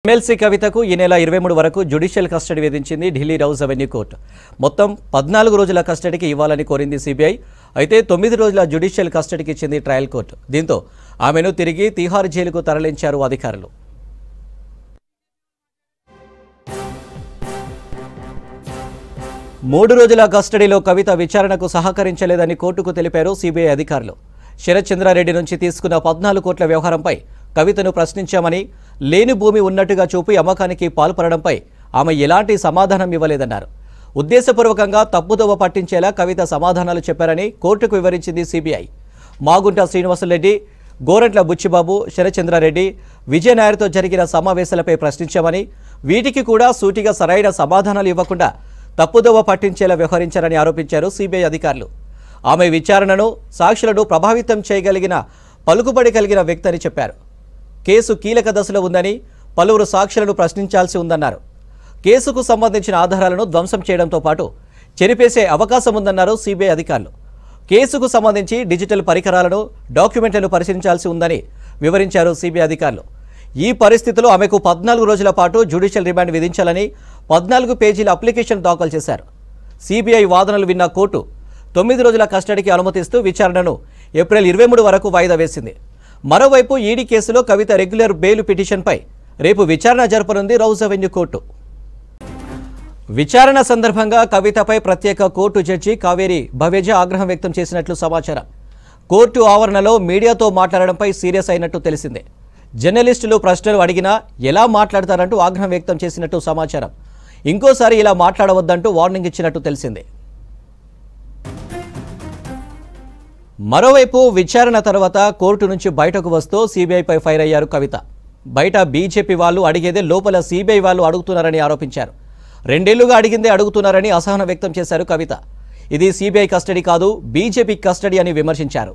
MLC కవితకు ఈ నెల 23 వరకు జ్యుడిషియల్ కస్టడీ విధించింది ఢిల్లీ రౌజ్ అవెన్యూ కోర్టు. మొత్తం 14 రోజుల కస్టడీకి ఇవ్వాలని కోరింది సిబిఐ. అయితే 9 రోజుల జ్యుడిషియల్ కస్టడీకి ఇచ్చింది ట్రయల్ కోర్టు. దీంతో ఆమెను తిరిగి తిహార్ జైలుకు తరలించారు అధికారులు. మూడు రోజుల కస్టడీలో కవిత విచారణకు సహకరించలేదని కోర్టుకు తెలిపారు సిబిఐ అధికారులు. శరత్ చంద్రారెడ్డి నుంచి తీసుకున్న 14 కోట్ల వ్యవహారంపై కవితను ప్రశ్నించామని, లేని భూమి ఉన్నట్టుగా చూపి అమ్మకానికి పాల్పడడంపై ఆమె ఎలాంటి సమాధానం ఇవ్వలేదన్నారు. ఉద్దేశపూర్వకంగా తప్పుదోవ పట్టించేలా కవిత సమాధానాలు చెప్పారని కోర్టుకు వివరించింది సిబిఐ. మాగుంట శ్రీనివాసరెడ్డి, గోరంట్ల బుచ్చిబాబు, శరత్ చంద్రారెడ్డి, విజయ్ నాయర్తో జరిగిన సమావేశాలపై ప్రశ్నించామని, వీటికి కూడా సూటిగా సరైన సమాధానాలు ఇవ్వకుండా తప్పుదోవ పట్టించేలా వ్యవహరించారని ఆరోపించారు సిబిఐ అధికారులు. ఆమె విచారణను, సాక్షులను ప్రభావితం చేయగలిగిన పలుకుబడి కలిగిన వ్యక్తి అని చెప్పారు. కేసు కీలక దశలో ఉందని, పలువురు సాక్షులను ప్రశ్నించాల్సి ఉందన్నారు. కేసుకు సంబంధించిన ఆధారాలను ధ్వంసం చేయడంతో పాటు చెరిపేసే అవకాశం ఉందన్నారు సిబిఐ అధికారులు. కేసుకు సంబంధించి డిజిటల్ పరికరాలను, డాక్యుమెంట్లను పరిశీలించాల్సి ఉందని వివరించారు సిబిఐ అధికారులు. ఈ పరిస్థితిలో ఆమెకు 14 రోజుల పాటు జ్యుడిషియల్ రిమాండ్ విధించాలని 14 పేజీల అప్లికేషన్ దాఖలు చేశారు. సిబిఐ వాదనలు విన్న కోర్టు 9 రోజుల కస్టడీకి అనుమతిస్తూ విచారణను ఏప్రిల్ 23 వరకు వాయిదా వేసింది. మరోవైపు ఈడీ కేసులో కవిత రెగ్యులర్ బెయిల్ పిటిషన్పై రేపు విచారణ జరపనుంది రౌజ్ అవెన్యూ కోర్టు. విచారణ సందర్భంగా కవితపై ప్రత్యేక కోర్టు జడ్జి కావేరి భవేజ ఆగ్రహం వ్యక్తం చేసినట్లు సమాచారం. కోర్టు ఆవరణలో మీడియాతో మాట్లాడడంపై సీరియస్ అయినట్టు తెలిసిందే. జర్నలిస్టులు ప్రశ్నలు అడిగినా ఎలా మాట్లాడతారంటూ ఆగ్రహం వ్యక్తం చేసినట్టు సమాచారం. ఇంకోసారి ఇలా మాట్లాడవద్దంటూ వార్నింగ్ ఇచ్చినట్టు తెలిసిందే. మరోవైపు విచారణ తర్వాత కోర్టు నుంచి బయటకు వస్తూ సిబిఐపై ఫైర్ అయ్యారు కవిత. బయట బీజేపీ వాళ్ళు అడిగేదే లోపల సిబిఐ వాళ్ళు అడుగుతున్నారని ఆరోపించారు. 2 ఏళ్లుగా అడిగిందే అడుగుతున్నారని అసహనం వ్యక్తం చేశారు కవిత. ఇది సిబిఐ కస్టడీ కాదు, బీజేపీ కస్టడీ అని విమర్శించారు.